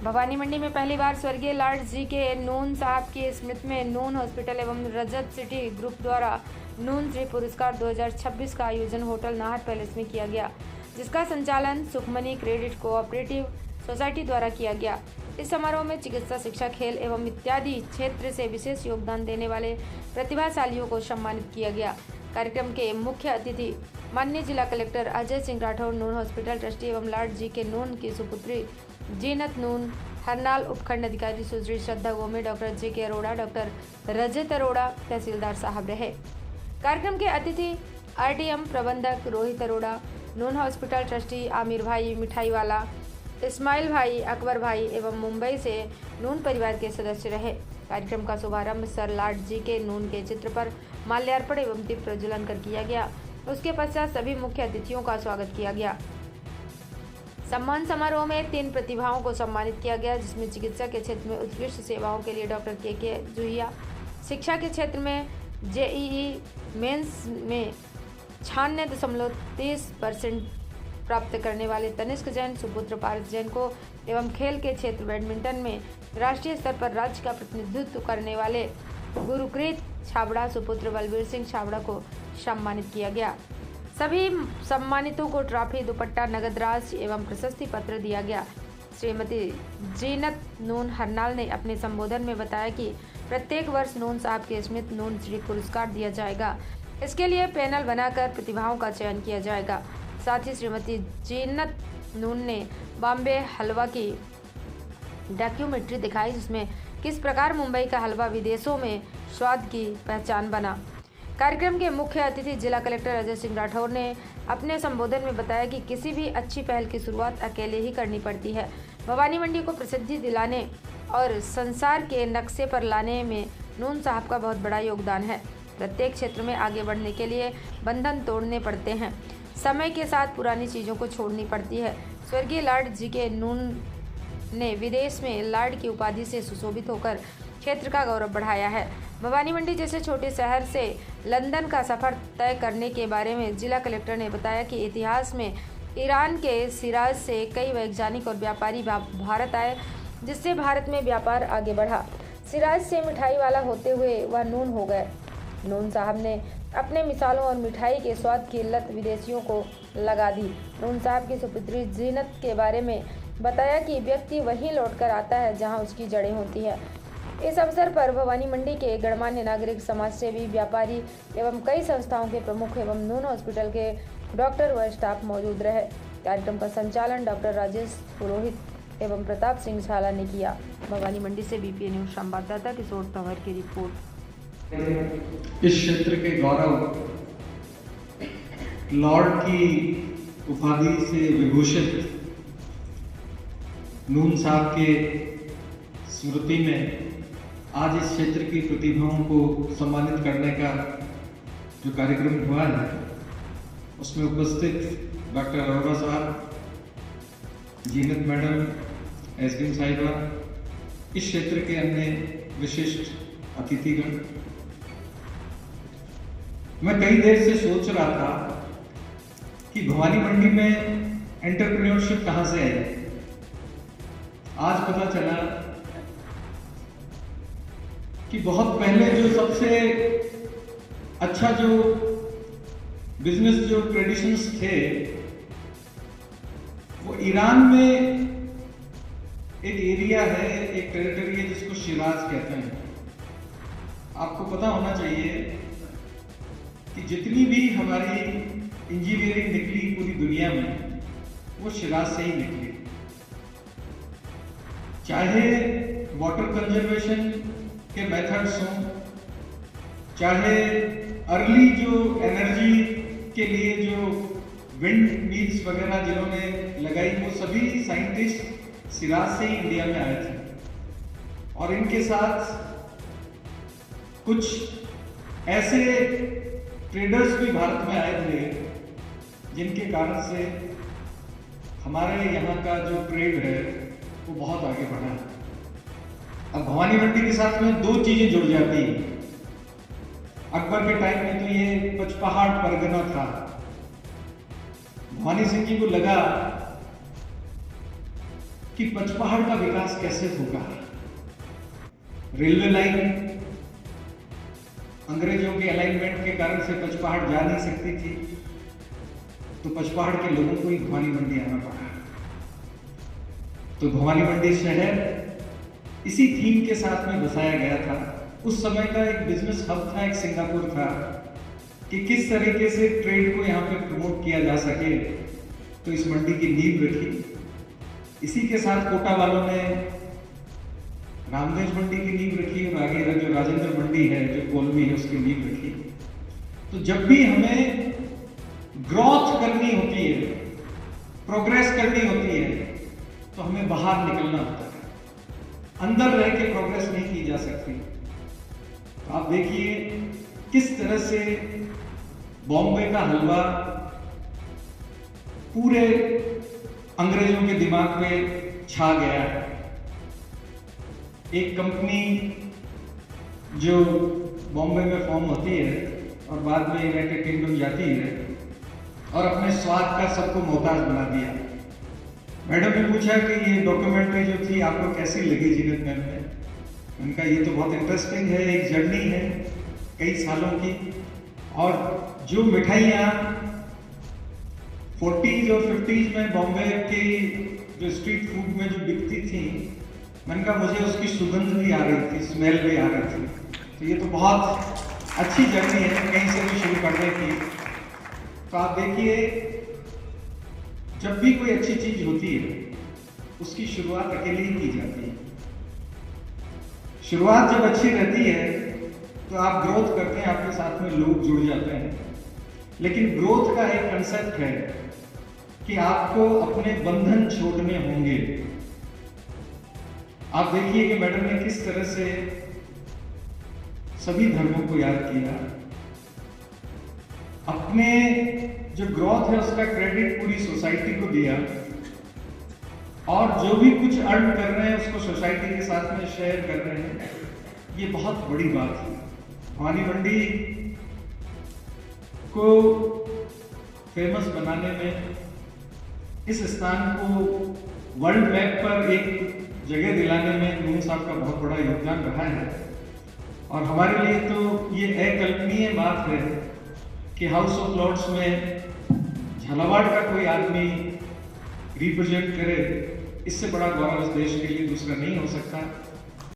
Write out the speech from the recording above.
भवानी मंडी में पहली बार स्वर्गीय लॉर्ड जी के नून साहब की स्मृति में नून हॉस्पिटल एवं रजत सिटी ग्रुप द्वारा नून श्री पुरस्कार 2026 का आयोजन होटल नाहर पैलेस में किया गया, जिसका संचालन सुखमनी क्रेडिट कोऑपरेटिव सोसाइटी द्वारा किया गया। इस समारोह में चिकित्सा, शिक्षा, खेल एवं इत्यादि क्षेत्र से विशेष योगदान देने वाले प्रतिभाशालियों को सम्मानित किया गया। कार्यक्रम के मुख्य अतिथि माननीय जिला collector Ajay Singh Rathore, Noon hospital trustee एवं लॉर्ड जी के नून की सुपुत्री जीनत नून, हरनाल उपखंड अधिकारी Sushri Shraddha Gome, doctor J K. Arora, doctor Rajat Arora, तहसीलदार साहब रहे। कार्यक्रम के अतिथि आरटीएम प्रबंधक रोहित अरोड़ा, नून हॉस्पिटल ट्रस्टी आमिर भाई मिठाईवाला, इस्माइल भाई, अकबर भाई एवं मुंबई से नून परिवार के सदस्य रहे। कार्यक्रम का शुभारंभ सर लॉर्ड जी के नून के चित्र पर माल्यार्पण एवं दीप प्रज्वलन कर किया गया। उसके पश्चात सभी मुख्य अतिथियों का स्वागत किया गया। सम्मान समारोह में 3 प्रतिभाओं को सम्मानित किया गया, जिसमें चिकित्सा के क्षेत्र में उत्कृष्ट सेवाओं के लिए डॉक्टर के जुहिया, शिक्षा के क्षेत्र में जेईई मेंस में 96.30% प्राप्त करने वाले तनिष्क जैन सुपुत्र पारस जैन को एवं खेल के क्षेत्र बैडमिंटन में राष्ट्रीय स्तर पर राज्य का प्रतिनिधित्व करने वाले गुरुकृत छाबड़ा सुपुत्र बलबीर सिंह छाबड़ा को सम्मानित किया गया। सभी सम्मानितों को ट्रॉफी, दुपट्टा, नगद राशि एवं प्रशस्ति पत्र दिया गया। श्रीमती जीनत नून हरनाल ने अपने संबोधन में बताया कि प्रत्येक वर्ष नून साहब की स्मृति नून श्री पुरस्कार दिया जाएगा। इसके लिए पैनल बनाकर प्रतिभाओं का चयन किया जाएगा। साथ ही श्रीमती जीनत नून ने बॉम्बे हलवा की डॉक्यूमेंट्री दिखाई, जिसमें किस प्रकार मुंबई का हलवा विदेशों में स्वाद की पहचान बना। कार्यक्रम के मुख्य अतिथि जिला कलेक्टर अजय सिंह राठौर ने अपने संबोधन में बताया कि किसी भी अच्छी पहल की शुरुआत अकेले ही करनी पड़ती है। भवानी मंडी को प्रसिद्धि दिलाने और संसार के नक्शे पर लाने में नून साहब का बहुत बड़ा योगदान है। प्रत्येक क्षेत्र में आगे बढ़ने के लिए बंधन तोड़ने पड़ते हैं, समय के साथ पुरानी चीज़ों को छोड़नी पड़ती है। स्वर्गीय लॉर्ड जी के नून ने विदेश में लॉर्ड की उपाधि से सुशोभित होकर क्षेत्र का गौरव बढ़ाया है। भवानी मंडी जैसे छोटे शहर से लंदन का सफर तय करने के बारे में जिला कलेक्टर ने बताया कि इतिहास में ईरान के शिराज से कई वैज्ञानिक और व्यापारी भारत आए, जिससे भारत में व्यापार आगे बढ़ा। शिराज से मिठाई वाला होते हुए वह नून हो गए। नून साहब ने अपने मिसालों और मिठाई के स्वाद की लत विदेशियों को लगा दी। नून साहब की सुपुत्री जीनत के बारे में बताया कि व्यक्ति वहीं लौटकर आता है जहां उसकी जड़ें होती है। इस अवसर पर भवानी मंडी के गणमान्य नागरिक, समाजसेवी, व्यापारी एवं कई संस्थाओं के प्रमुख एवं नून हॉस्पिटल के डॉक्टर व स्टाफ मौजूद रहे। कार्यक्रम का संचालन डॉक्टर राजेश पुरोहित एवं प्रताप सिंह झाला ने किया। भवानी मंडी से बीपीए न्यूज संवाददाता किशोर तंवर की रिपोर्ट। इस क्षेत्र के गौरव लॉर्ड की उपाधि से विभूषित नून साहब के स्मृति में आज इस क्षेत्र की प्रतिभाओं को सम्मानित करने का जो कार्यक्रम हुआ है, उसमें उपस्थित डॉक्टर अरोड़ा साहब, जीनत मैडम, एसडीएम साहिबा, इस क्षेत्र के अन्य विशिष्ट अतिथिगण। मैं कई देर से सोच रहा था कि भवानी मंडी में एंटरप्रेन्योरशिप कहां से आई। आज पता चला कि बहुत पहले जो सबसे अच्छा जो बिजनेस जो ट्रेडिशंस थे, वो ईरान में एक एरिया है, एक टेरिटरी है जिसको शिराज कहते हैं। आपको पता होना चाहिए कि जितनी भी हमारी इंजीनियरिंग निकली पूरी दुनिया में, वो शिराज से ही निकली। चाहे वाटर कंजर्वेशन के मेथड्स हों, चाहे अर्ली जो एनर्जी के लिए जो विंड मिल्स वगैरह जिन्होंने लगाई, वो सभी साइंटिस्ट शिराज से ही इंडिया में आए थे। और इनके साथ कुछ ऐसे ट्रेडर्स भी भारत में आए थे, जिनके कारण से हमारे यहाँ का जो ट्रेड है वो बहुत आगे बढ़ा। अब भवानी मंडी के साथ में 2 चीजें जुड़ जाती हैं। अकबर के टाइम में तो ये पचपहाड़ परगना था। भवानी सिंह जी को लगा कि पचपहाड़ का विकास कैसे होगा। रेलवे लाइन अंग्रेजों के अलाइनमेंट के कारण से पचपहाड़ जा नहीं सकती थी, तो पचपहाड़ के लोगों को ही भवानी मंडी आना पड़ा। तो भवानी मंडी शहर इसी थीम के साथ में बसाया गया था। उस समय का एक बिजनेस हब था, एक सिंगापुर था, कि किस तरीके से ट्रेड को यहाँ पे प्रमोट किया जा सके, तो इस मंडी की नींव रखी। इसी के साथ कोटा वालों ने रामदेव मंडी की नींव रखी और आगे जो राजेंद्र मंडी है, जो कोलमी है, उसकी नींव रखी। तो जब भी हमें ग्रोथ करनी होती है, प्रोग्रेस करनी होती है, तो हमें बाहर निकलना होता है। अंदर रह के प्रोग्रेस नहीं की जा सकती। तो आप देखिए किस तरह से बॉम्बे का हलवा पूरे अंग्रेजों के दिमाग पे छा गया है। एक कंपनी जो बॉम्बे में फॉर्म होती है और बाद में यूनाइटेड किंगडम जाती है और अपने स्वाद का सबको मोहताज बना दिया। मैडम ने पूछा कि ये डॉक्यूमेंट्री जो थी आपको कैसी लगी जीनत मैम में? उनका ये तो बहुत इंटरेस्टिंग है, एक जर्नी है कई सालों की। और जो मिठाइयाँ 40s और 50s में बॉम्बे की जो स्ट्रीट फूड में जो बिकती थी, मैंने कहा मुझे उसकी सुगंध भी आ रही थी, स्मेल भी आ रही थी। तो ये तो बहुत अच्छी जर्नी है कहीं से भी शुरू करने की। तो आप देखिए जब भी कोई अच्छी चीज होती है उसकी शुरुआत अकेले ही की जाती है। शुरुआत जब अच्छी रहती है तो आप ग्रोथ करते हैं, आपके साथ में लोग जुड़ जाते हैं। लेकिन ग्रोथ का एक कंसेप्ट है कि आपको अपने बंधन छोड़ने होंगे। आप देखिए कि मैडम ने किस तरह से सभी धर्मों को याद किया। अपने जो ग्रोथ है उसका क्रेडिट पूरी सोसाइटी को दिया और जो भी कुछ अर्न कर रहे हैं उसको सोसाइटी के साथ में शेयर कर रहे हैं। ये बहुत बड़ी बात है। भवानी मंडी को फेमस बनाने में, इस स्थान को वर्ल्ड मैप पर एक जगह दिलाने में लून साहब का बहुत बड़ा योगदान रहा है। और हमारे लिए तो ये अकल्पनीय बात है कि हाउस ऑफ लॉर्ड्स में झालावाड़ का कोई आदमी रिप्रेजेंट करे। इससे बड़ा गौरव इस देश के लिए दूसरा नहीं हो सकता।